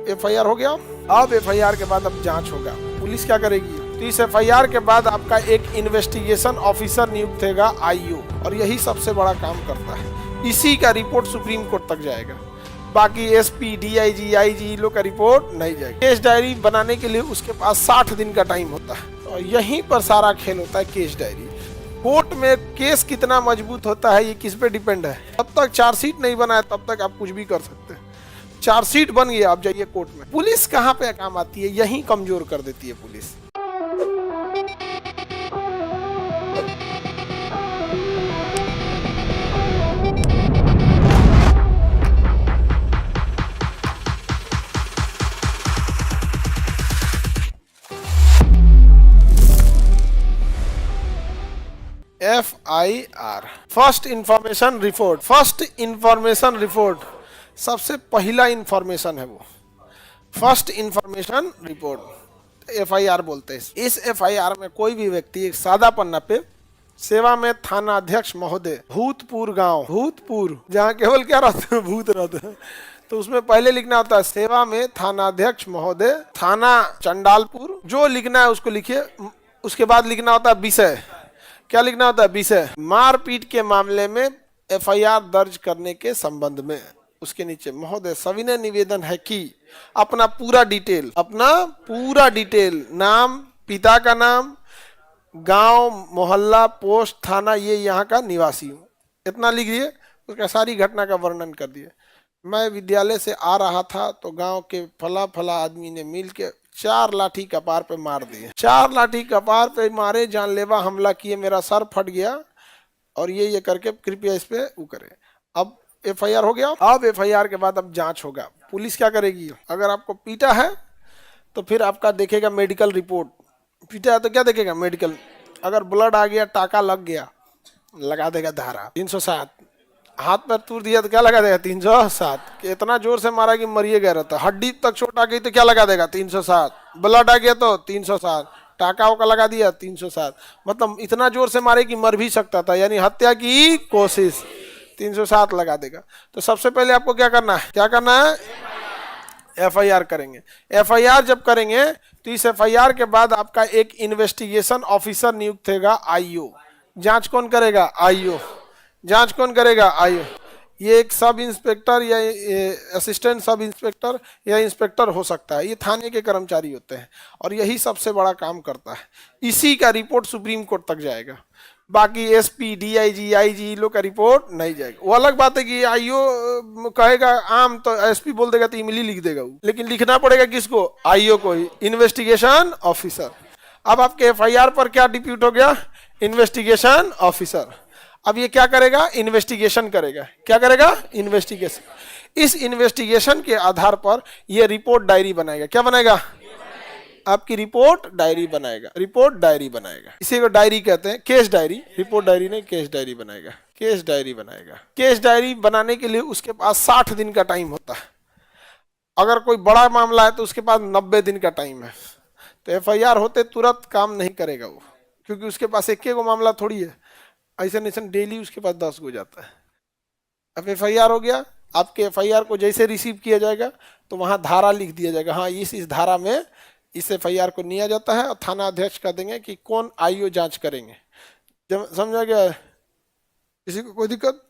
FIR हो गया। अब एफआईआर के बाद अब जांच होगा, पुलिस क्या करेगी। तो इस एफआईआर के बाद आपका एक इन्वेस्टिगेशन ऑफिसर नियुक्त होगा आईओ, और यही सबसे बड़ा काम करता है। इसी का रिपोर्ट सुप्रीम कोर्ट तक जाएगा, बाकी एसपी, डीआईजी, आईजी लोग का रिपोर्ट नहीं जाएगी। केस डायरी बनाने के लिए उसके पास 60 दिन का टाइम होता है, और यहीं पर सारा खेल होता है। केस डायरी कोर्ट में केस कितना मजबूत होता है ये किस पे डिपेंड है। तब तक चार्जशीट नहीं बना है तब तक आप कुछ भी कर सकते हैं। चार्जशीट बन गया, आप जाइए कोर्ट में। पुलिस कहाँ पे काम आती है, यहीं कमजोर कर देती है police. FIR first information report. First information report सबसे पहला इंफॉर्मेशन है, वो फर्स्ट इंफॉर्मेशन रिपोर्ट FIR बोलते हैं। इस FIR में कोई भी व्यक्ति एक सादा पन्ना पे सेवा में थाना अध्यक्ष महोदय भूतपूर गांव, भूतपूर जहाँ केवल क्या रहते हैं, भूत रहते हैं, तो उसमें पहले लिखना होता है सेवा में थाना अध्यक्ष महोदय, थाना चंडालपुर। जो लिखना है उसको लिखिए। उसके बाद लिखना होता है विषय। क्या लिखना होता है, विषय। मारपीट के मामले में FIR दर्ज करने के संबंध में। उसके नीचे महोदय सविनय निवेदन है कि अपना पूरा डिटेल, नाम, पिता का नाम, गांव, मोहल्ला, पोस्ट, थाना, ये यहाँ का निवासी हूँ, इतना लिख दिए। उसका सारी घटना का वर्णन कर दिए। मैं विद्यालय से आ रहा था तो गांव के फला फला आदमी ने मिल के 4 लाठी कपार पे मार दिए। 4 लाठी कपार पे मारे, जानलेवा हमला किए, मेरा सर फट गया, और ये करके कृपया इस पे वो करे। अब FIR हो गया। अब FIR के बाद अब जांच होगा, पुलिस क्या करेगी। अगर आपको पीटा है तो फिर आपका देखेगा मेडिकल रिपोर्ट। पीटा है तो क्या देखेगा, मेडिकल। अगर ब्लड आ गया, टाका लग गया, लगा देगा धारा 307। हाथ पर तूर दिया तो क्या लगा देगा, 307। इतना जोर से मारा कि मरिए गया रहता। हड्डी तक चोट आ गई तो क्या लगा देगा, 307। ब्लड आ गया तो 307। टाका वाका लगा दिया 307। मतलब इतना जोर से मारे कि मर भी सकता था, यानी हत्या की कोशिश, 307 लगा देगा। तो सबसे पहले आपको क्या करना है, FIR करेंगे। FIR जब करेंगे तो इस FIR के बाद आपका एक इन्वेस्टिगेशन ऑफिसर नियुक्त होगा आईओ। जांच कौन करेगा, आईओ। जांच कौन करेगा, आईओ। ये एक सब इंस्पेक्टर या असिस्टेंट सब इंस्पेक्टर या इंस्पेक्टर हो सकता है, ये थाने के कर्मचारी होते हैं, और यही सबसे बड़ा काम करता है। इसी का रिपोर्ट सुप्रीम कोर्ट तक जाएगा, बाकी एसपी, डीआईजी, आईजी लोग का रिपोर्ट नहीं जाएगा। वो अलग बात है कि आईओ कहेगा आम तो एसपी बोल देगा तो इमली लिख देगा वो, लेकिन लिखना पड़ेगा किसको, आईओ को ही, इन्वेस्टिगेशन ऑफिसर। अब आपके FIR पर क्या डिप्यूट हो गया, इन्वेस्टिगेशन ऑफिसर। अब ये क्या करेगा, इन्वेस्टिगेशन करेगा। क्या करेगा, इन्वेस्टिगेशन। इस इन्वेस्टिगेशन के आधार पर ये रिपोर्ट डायरी बनाएगा। क्या बनाएगा, आपकी रिपोर्ट डायरी बनाएगा। रिपोर्ट डायरी बनाएगा, इसी को डायरी कहते हैं, केस डायरी। रिपोर्ट डायरी नहीं, केस डायरी बनाएगा। केस डायरी बनाएगा। केस डायरी बनाने के लिए उसके पास 60 दिन का टाइम होता है। अगर कोई बड़ा मामला है तो उसके पास 90 दिन का टाइम है। तो FIR होते तुरंत काम नहीं करेगा वो, क्योंकि उसके पास एक को मामला थोड़ी है, ऐसा नहीं डेली उसके पास 10 हो जाता है। अब FIR हो गया। आपके FIR को जैसे रिसीव किया जाएगा तो वहाँ धारा लिख दिया जाएगा, हाँ इस धारा में इस FIR को लिया जाता है, और थाना अध्यक्ष कह देंगे कि कौन आईओ जांच करेंगे। जब समझा गया, किसी को कोई दिक्कत।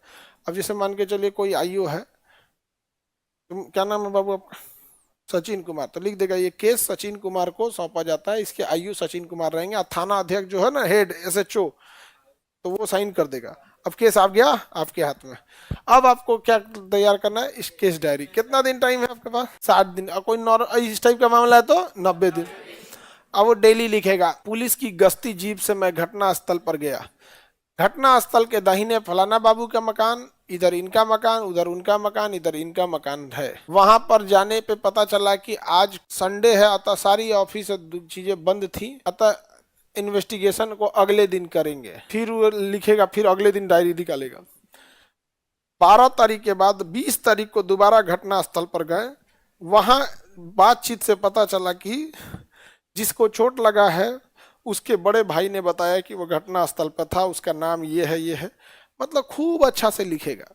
अब जैसे मान के चलिए कोई आईओ है, तुम क्या नाम है बाबू आपका, सचिन कुमार, तो लिख देगा ये केस सचिन कुमार को सौंपा जाता है, इसके आईओ सचिन कुमार रहेंगे, और थाना अध्यक्ष जो है ना, हेड SHO, तो वो साइन कर देगा। अब केस आ गया आपके हाथ में। अब आपको क्या तैयार करना है, इस केस डायरी। कितना दिन टाइम है आपके पास, 60 दिन। और कोई नॉर्मल इस टाइप का मामला है तो 90 दिन। अब वो डेली लिखेगा, पुलिस की गश्ती जीप से मैं घटना स्थल पर गया। घटना स्थल के दाहिने फलाना बाबू का मकान, इधर इनका मकान, उधर उनका मकान, इधर इनका मकान है। वहां पर जाने पे पता चला कि आज संडे है, अतः सारी ऑफिस चीजें बंद थी, अतः इन्वेस्टिगेशन को अगले दिन करेंगे। फिर वो लिखेगा, फिर अगले दिन डायरी निकालेगा। 12 तारीख के बाद 20 तारीख को दोबारा घटना स्थल पर गए। वहां बातचीत से पता चला कि जिसको चोट लगा है उसके बड़े भाई ने बताया कि वो घटना स्थल पर था, उसका नाम ये है। मतलब खूब अच्छा से लिखेगा।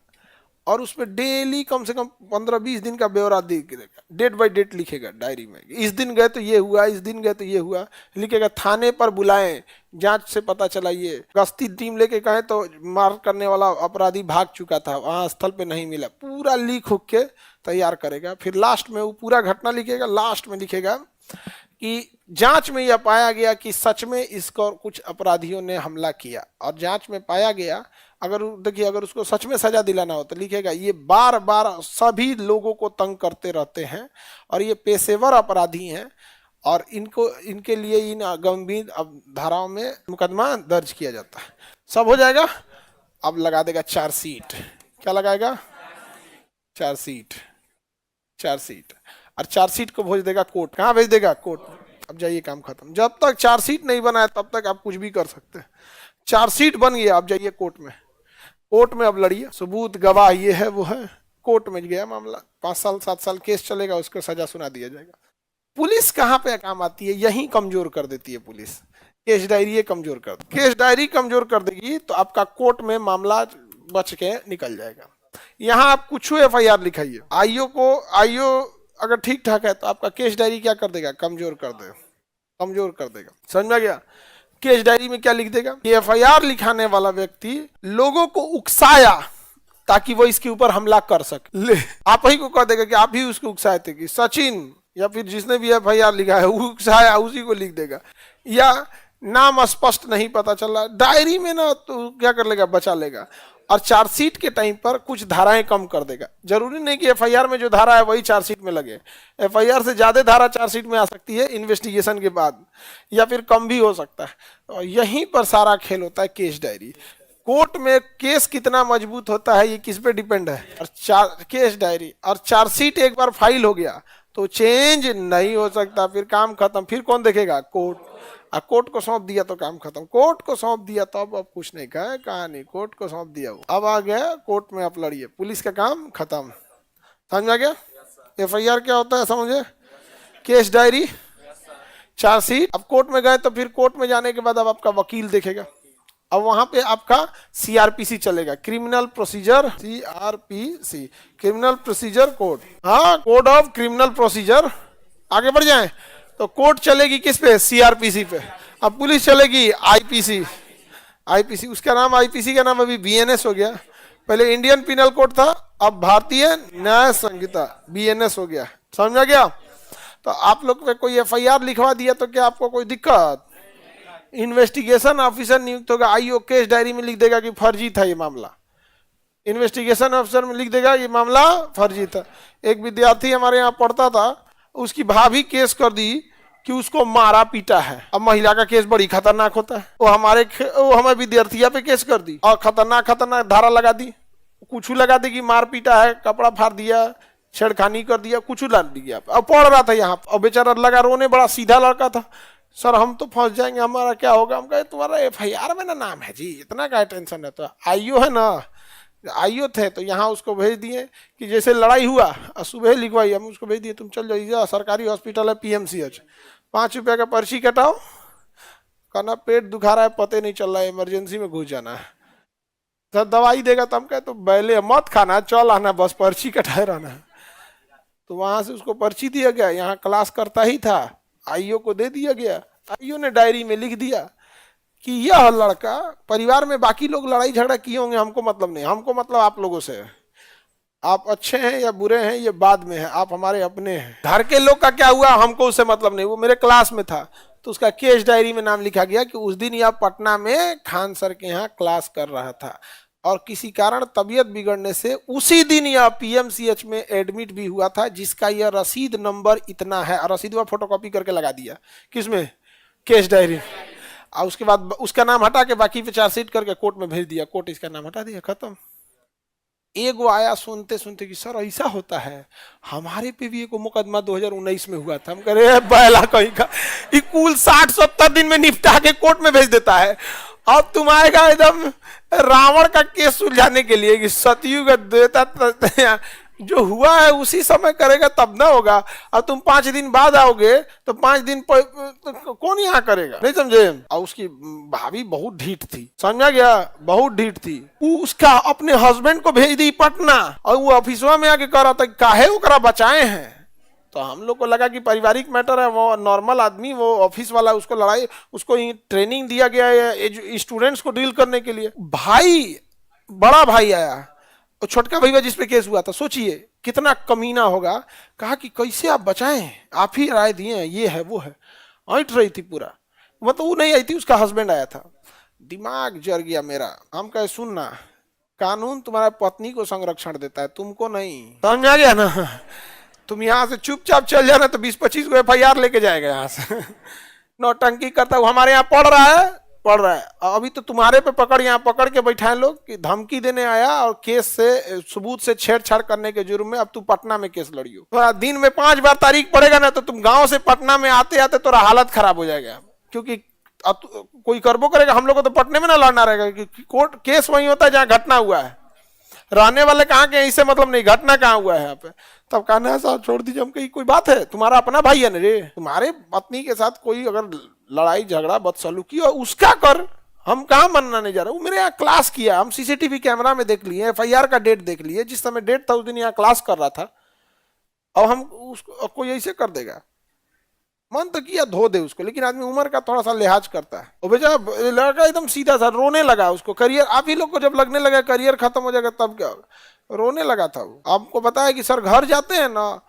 और उसमें डेली कम से कम 15-20 दिन का ब्यौरा देगा, डेट बाय डेट लिखेगा डायरी में, इस दिन गए तो ये हुआ, इस दिन गए तो ये हुआ, लिखेगा। थाने पर बुलाएं, जांच से पता चला ये, गश्ती टीम लेके कहें तो मार करने वाला अपराधी भाग चुका था, वहां स्थल पे नहीं मिला, पूरा लिख हुक के तैयार करेगा। फिर लास्ट में वो पूरा घटना लिखेगा, लास्ट में लिखेगा कि जांच में यह पाया गया कि सच में इसको कुछ अपराधियों ने हमला किया, और जांच में पाया गया, अगर देखिए अगर उसको सच में सजा दिलाना हो तो लिखेगा ये बार बार सभी लोगों को तंग करते रहते हैं और ये पेशेवर अपराधी हैं और इनको इनके लिए इन गंभीर धाराओं में मुकदमा दर्ज किया जाता है। सब हो जाएगा। अब लगा देगा चार्जशीट। क्या लगाएगा? चार्जशीट। चार्जशीट और चार्जशीट को भेज देगा कोर्ट। कहाँ भेज देगा? कोर्ट। अब जाइए, काम खत्म। जब तक चार्जशीट नहीं बना है तब तक आप कुछ भी कर सकते हैं। चार्जशीट बन गया, अब जाइए कोर्ट में। कोर्ट में अब लड़िए, सबूत गवाह ये है वो है, कोर्ट में गया मामला, 5 साल 7 साल केस चलेगा, उसको सजा सुना दिया जाएगा। पुलिस कहाँ पे काम आती है? यही कमजोर कर देती है पुलिस। केस डायरी कमजोर कर, केस डायरी कमजोर कर देगी तो आपका कोर्ट में मामला बच के निकल जाएगा। यहाँ आप कुछ FIR लिखाइए, आईओ अगर ठीक ठाक है तो आपका केस डायरी क्या कर देगा? कमजोर कर देगा, कमजोर कर देगा। समझ में गया? केस डायरी में क्या लिख देगा कि FIR लिखाने वाला व्यक्ति लोगों को उकसाया ताकि वो इसके ऊपर हमला कर सके। आप ही को कह देगा कि आप ही उसको उकसाए थे, कि सचिन या फिर जिसने भी FIR लिखा है वो उकसाया, उसी को लिख देगा। या नाम स्पष्ट नहीं पता चला डायरी में ना, तो क्या कर लेगा? बचा लेगा। और चार्जशीट के टाइम पर कुछ धाराएं कम कर देगा। जरूरी नहीं कि FIR में जो धारा है वही चार्जशीट में लगे, FIR से ज्यादा धारा चार्जशीट में आ सकती है इन्वेस्टिगेशन के बाद, या फिर कम भी हो सकता है। और यहीं पर सारा खेल होता है केस डायरी। कोर्ट में केस कितना मजबूत होता है ये किस पे डिपेंड है? और केस डायरी और चार्जशीट एक बार फाइल हो गया तो चेंज नहीं हो सकता, फिर काम खत्म। फिर कौन देखेगा? कोर्ट। कोर्ट को सौंप दिया तो काम खत्म। कोर्ट को सौंप दिया तो अब कुछ नहीं कहा, कहानी कोर्ट को सौंप दिया, वो अब आ गया कोर्ट में, आप लड़िए, पुलिस का काम खत्म। समझ आ गया? FIR क्या होता है समझे? Case diary, chargesheet. अब कोर्ट में गए तो फिर कोर्ट में जाने के बाद अब आपका वकील देखेगा। अब वहां पे आपका CRPC चलेगा, criminal procedure, CRPC, criminal procedure code. हाँ, कोड ऑफ क्रिमिनल प्रोसीजर। आगे बढ़ जाएं तो कोर्ट चलेगी किस पे? CRPC पे। अब पुलिस चलेगी IPC। उसका नाम, IPC का नाम अभी BNS हो गया। पहले इंडियन पिनल कोड था, अब भारतीय न्याय संहिता BNS हो गया। समझ में गया? तो आप लोग पे कोई FIR लिखवा दिया तो क्या आपको कोई दिक्कत? इन्वेस्टिगेशन ऑफिसर नियुक्त होगा, आईओ केस डायरी में लिख देगा कि फर्जी था ये मामला, इन्वेस्टिगेशन ऑफिसर में लिख देगा ये मामला फर्जी था। एक विद्यार्थी हमारे यहाँ पढ़ता था, उसकी भाभी केस कर दी कि उसको मारा पीटा है। अब महिला का केस बड़ी खतरनाक होता है, वो हमें विद्यार्थिया पे केस कर दी और खतरनाक धारा लगा दी, कुछ लगा दी कि मार पीटा है, कपड़ा फाड़ दिया, छेड़खानी कर दिया, कुछ ला दिया। अब पढ़ रहा था यहाँ और बेचारा लगा रोने, बड़ा सीधा लड़का था। सर हम तो फंस जाएंगे, हमारा क्या होगा? हम कहे तुम्हारा FIR में ना नाम है जी, इतना क्या टेंशन है? तो आईओ है ना, आईओ थे तो यहाँ उसको भेज दिए कि जैसे लड़ाई हुआ और सुबह लिखवाई, हम उसको भेज दिए तुम चल जाइए सरकारी हॉस्पिटल है PMCH, 5 रुपये का पर्ची कटाओ, कहना पेट दुखा रहा है, पते नहीं चल रहा है, इमरजेंसी में घुस जाना है, सर दवाई देगा। तो हम कहे तो बैले मत खाना, चल आना, बस पर्ची कटाए रहना है। तो वहां से उसको पर्ची दिया गया, यहाँ क्लास करता ही था, आईओ को दे दिया गया। आईओ ने डायरी में लिख दिया कि यह लड़का, परिवार में बाकी लोग लड़ाई झगड़ा किए होंगे, हमको मतलब नहीं, हमको मतलब आप लोगों से है। आप अच्छे हैं या बुरे हैं ये बाद में है, आप हमारे अपने हैं। घर के लोग का क्या हुआ हमको उससे मतलब नहीं, वो मेरे क्लास में था। तो उसका केस डायरी में नाम लिखा गया कि उस दिन यह पटना में खान सर के यहाँ क्लास कर रहा था और किसी कारण तबीयत बिगड़ने से उसी दिन यह PMCH में एडमिट भी हुआ था, जिसका यह रसीद नंबर इतना है। और रसीद फोटोकॉपी करके लगा दिया किसमें? Case diary. और उसके बाद उसका नाम हटा के बाकी पे चार्जशीट करके कोर्ट में भेज दिया, कोर्ट इसका नाम हटा दिया, खत्म। एगो आया सुनते सुनते कि सर ऐसा होता है, हमारे पे भी एक मुकदमा 2019 में हुआ था। हम कह रहे बैला कहीं का, कुल 60-70 दिन में निपटा के कोर्ट में भेज देता है। अब तुम आएगा एकदम रावण का केस सुलझाने के लिए कि सतयुग देता जो हुआ है उसी समय करेगा तब ना होगा। अब तुम 5 दिन बाद आओगे तो 5 दिन तो कौन यहाँ करेगा, नहीं समझे। और उसकी भाभी बहुत ढीठ थी, समझा गया, बहुत ढीठ थी। उसका अपने हस्बैंड को भेज दी पटना और वो ऑफिसवा में आके कह रहा था काहे ओकरा बचाए हैं। तो हम लोग को लगा कि पारिवारिक मैटर है, वो नॉर्मल आदमी, वो ऑफिस वाला, उसको लड़ाई, उसको ट्रेनिंग दिया गया है स्टूडेंट्स को डील करने के लिए। भाई, बड़ा भाई आया और छोटका भैया जिस पे केस हुआ था, सोचिए कितना कमीना होगा। कहा कि कैसे आप बचाएं, आप ही राय दिए हैं, ये है वो है, ऐंठ रही थी पूरा। मतलब वो नहीं आई थी, उसका हस्बैंड आया था। दिमाग जर गया मेरा। हम कहे सुनना, कानून तुम्हारा पत्नी को संरक्षण देता है, तुमको नहीं, समझ आ गया ना। तुम यहाँ से चुपचाप चल जाना तो 20-25 को FIR लेके जाएगा यहाँ से। नौटंकी करता हूँ, हमारे यहाँ पढ़ रहा है। अभी तो तुम्हारे पे यहाँ पकड़ के बैठाए लोग कि धमकी देने आया और केस से, सबूत से छेड़छाड़ करने के जुर्म में अब तू पटना में केस लड़ियो। तो दिन में 5 बार तारीख पड़ेगा ना तो तुम गांव से पटना में आते आते तो हालत खराब हो जाएगा। क्योंकि अब कोई करबो करेगा, हम लोग को तो पटने में ना लड़ना रहेगा, क्योंकि कोर्ट केस वही होता है जहाँ घटना हुआ है। रहने वाले कहाँ के, इससे मतलब नहीं, घटना कहाँ हुआ है यहाँ पे। तब कहना है साहब छोड़ दीजिए। हम कहीं कोई बात है, तुम्हारा अपना भाई है ना रे, तुम्हारे पत्नी के साथ कोई अगर लड़ाई झगड़ा बदसलूकी और उसका कर, हम कहाँ मानना नहीं जा रहा। वो मेरे यहाँ क्लास किया, हम CCTV कैमरा में देख लिए, FIR का डेट देख लिए, जिस समय डेट था उस दिन यहाँ क्लास कर रहा था। अब हम उसको कोई ऐसे कर देगा, मन तो किया धो दे उसको, लेकिन आदमी उम्र का थोड़ा सा लिहाज करता है। और बेचा लड़का एकदम सीधा सा रोने लगा, उसको करियर, आप ही लोग को जब लगने लगा करियर खत्म हो जाएगा तब क्या होगा, रोने लगा था वो। आपको पता है कि सर घर जाते हैं ना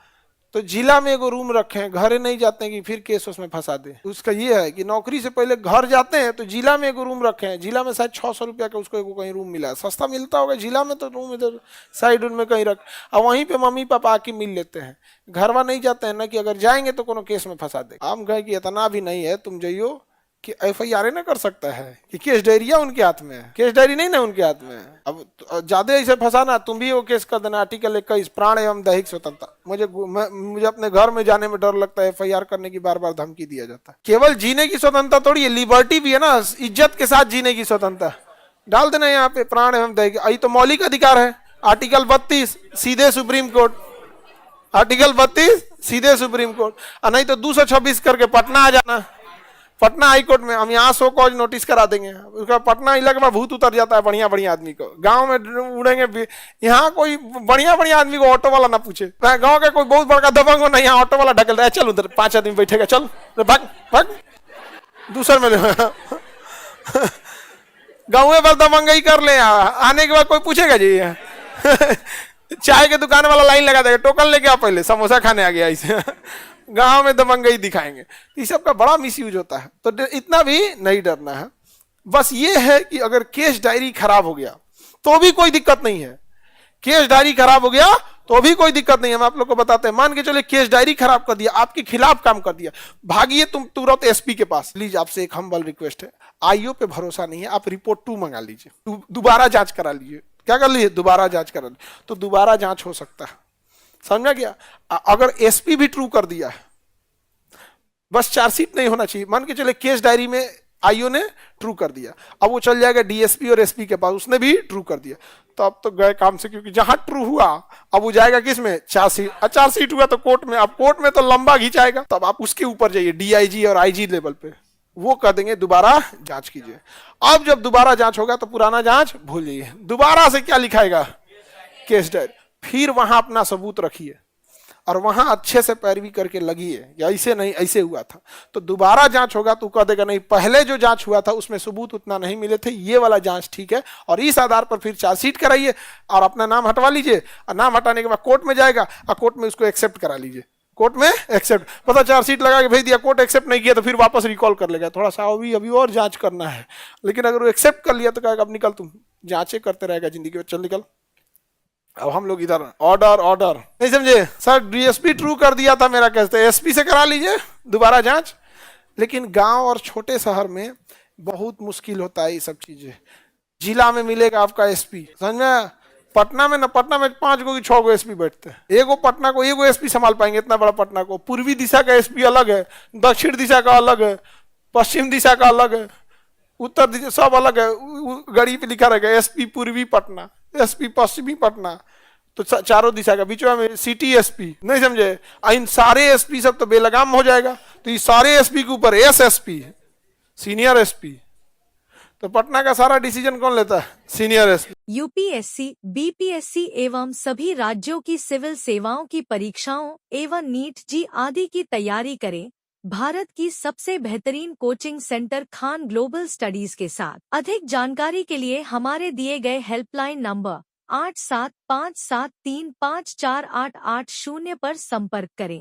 तो जिला में एगो रूम रखे हैं, घरे नहीं जाते हैं कि फिर केस उसमें फंसा दे। उसका ये है कि नौकरी से पहले घर जाते हैं तो जिला में एगो रूम रखे हैं, जिला में शायद 600 रुपया का उसको एगो कहीं रूम मिला, सस्ता मिलता होगा जिला में, तो रूम इधर साइड में कहीं रख, और वहीं पे मम्मी पापा आके मिल लेते हैं। घरवा नहीं जाते हैं ना कि अगर जाएंगे तो कोनो केस में फंसा दे। हम कहे कि इतना भी नहीं है, तुम जाइयो कि FIR ना कर सकता है कि केस डायरिया उनके हाथ में है, केस डायरी नहीं ना उनके हाथ में है। अब ज्यादा ऐसे फंसाना, तुम भी वो केस कर देना, आर्टिकल 21 प्राण एवं दैहिक स्वतंत्रता। मुझे अपने घर में जाने में डर लगता है, FIR करने की बार बार धमकी दिया जाता है। केवल जीने की स्वतंत्रता थोड़ी है, लिबर्टी भी है ना, इज्जत के साथ जीने की स्वतंत्रता। डाल देना यहाँ पे प्राण एवं दैहिक, यही तो मौलिक अधिकार है। आर्टिकल 32 सीधे सुप्रीम कोर्ट, आर्टिकल 32 सीधे सुप्रीम कोर्ट, और नहीं तो 226 करके पटना आ जाना, पटना हाई कोर्ट में। हम यहाँ 100 कॉज नोटिस करा देंगे, उसका पटना इलाके में भूत उतर जाता है बढ़िया बढ़िया आदमी को। गांव में उड़ेंगे, यहाँ कोई बढ़िया बढ़िया आदमी को ऑटो वाला ना पूछे, गांव का कोई बहुत बड़का दबंग हो ना, यहाँ ऑटो वाला ढकल रहा है, चल उधर 5 आदमी बैठेगा, चल भाग भाग दूसर में। गाँव पर दबंगई कर ले, आने के बाद कोई पूछेगा जी। चाय के दुकान वाला लाइन लगा देगा, टोकन लेके आ पहले, समोसा खाने आ गया ऐसे। गांव में दबंगई दिखाएंगे। इस सब का बड़ा मिसयूज होता है, तो इतना भी नहीं डरना है। बस ये है कि अगर केस डायरी खराब हो गया तो भी कोई दिक्कत नहीं है, केस डायरी खराब हो गया तो भी कोई दिक्कत नहीं है। हम आप लोग को बताते हैं, मान के चले केस डायरी खराब कर दिया, आपके खिलाफ काम कर दिया, भागिए तुम तुरंत SP के पास। प्लीज आपसे एक हम्बल रिक्वेस्ट है, IO पे भरोसा नहीं है, आप रिपोर्ट 2 मंगा लीजिए, दोबारा जांच करा लीजिए। क्या कर लीजिए, दोबारा जांच करा लीजिए, तो दोबारा जांच हो सकता है, समझा गया। अगर SP भी ट्रू कर दिया है, बस चार्जशीट नहीं होना चाहिए। मान के चले केस डायरी में IO ने ट्रू कर दिया, अब वो चल जाएगा DSP और SP के पास, उसने भी ट्रू कर दिया, तो अब तो गए काम से, क्योंकि जहां ट्रू हुआ अब वो जाएगा किस में, चार्जशीट। चार्जशीट हुआ तो कोर्ट में, अब कोर्ट में तो लंबा खिंचाएगा, तब आप उसके ऊपर जाइए DIG और IG लेवल पे, वो कह देंगे दोबारा जांच कीजिए। अब जब दोबारा जांच होगा तो पुराना जांच भूल जाइए, दोबारा से क्या लिखाएगा, केस डायरी, फिर वहां अपना सबूत रखिए और वहां अच्छे से पैरवी करके लगिए, या ऐसे नहीं ऐसे हुआ था। तो दोबारा जांच होगा तो कह देगा नहीं, पहले जो जांच हुआ था उसमें सबूत उतना नहीं मिले थे, ये वाला जांच ठीक है, और इस आधार पर फिर चार्जशीट कराइए और अपना नाम हटवा लीजिए, और नाम हटाने के बाद कोर्ट में जाएगा और कोर्ट में उसको एक्सेप्ट करा लीजिए, कोर्ट में एक्सेप्ट। पता चार्जशीट लगा के भेज दिया, कोर्ट एक्सेप्ट नहीं किया तो फिर वापस रिकॉल कर लेगा, थोड़ा सा अभी और जांच करना है। लेकिन अगर वो एक्सेप्ट कर लिया तो कहेगा अब निकल, तुम जांचें करते रहेगा जिंदगी में, चल निकल। अब हम लोग इधर ऑर्डर ऑर्डर नहीं समझे, सर DSP ट्रू कर दिया था मेरा, कहते SP से करा लीजिए दोबारा जांच। लेकिन गांव और छोटे शहर में बहुत मुश्किल होता है ये सब चीजें। जिला में मिलेगा आपका SP, समझ में, पटना में ना, पटना में 5 गो की 6 गो SP बैठते हैं, एगो पटना को एगो SP संभाल पाएंगे, इतना बड़ा पटना को। पूर्वी दिशा का SP अलग है, दक्षिण दिशा का अलग है, पश्चिम दिशा का अलग है, उत्तर दिशा सब अलग है। गाड़ी पे लिखा रहेगा SP पूर्वी पटना, SP पश्चिमी पटना, तो चारों दिशा का, बीच में सिटी एसपी, नहीं समझे, इन सारे एसपी सब तो बेलगाम हो जाएगा, तो ये सारे एसपी के ऊपर एसएसपी है, सीनियर एसपी। तो पटना का सारा डिसीजन कौन लेता है? Senior SP. यूपीएससी, बीपीएससी एवं सभी राज्यों की सिविल सेवाओं की परीक्षाओं एवं नीट जी आदि की तैयारी करें भारत की सबसे बेहतरीन coaching centre Khan global studies के साथ। अधिक जानकारी के लिए हमारे दिए गए हेल्पलाइन नंबर 8757354880 पर संपर्क करें।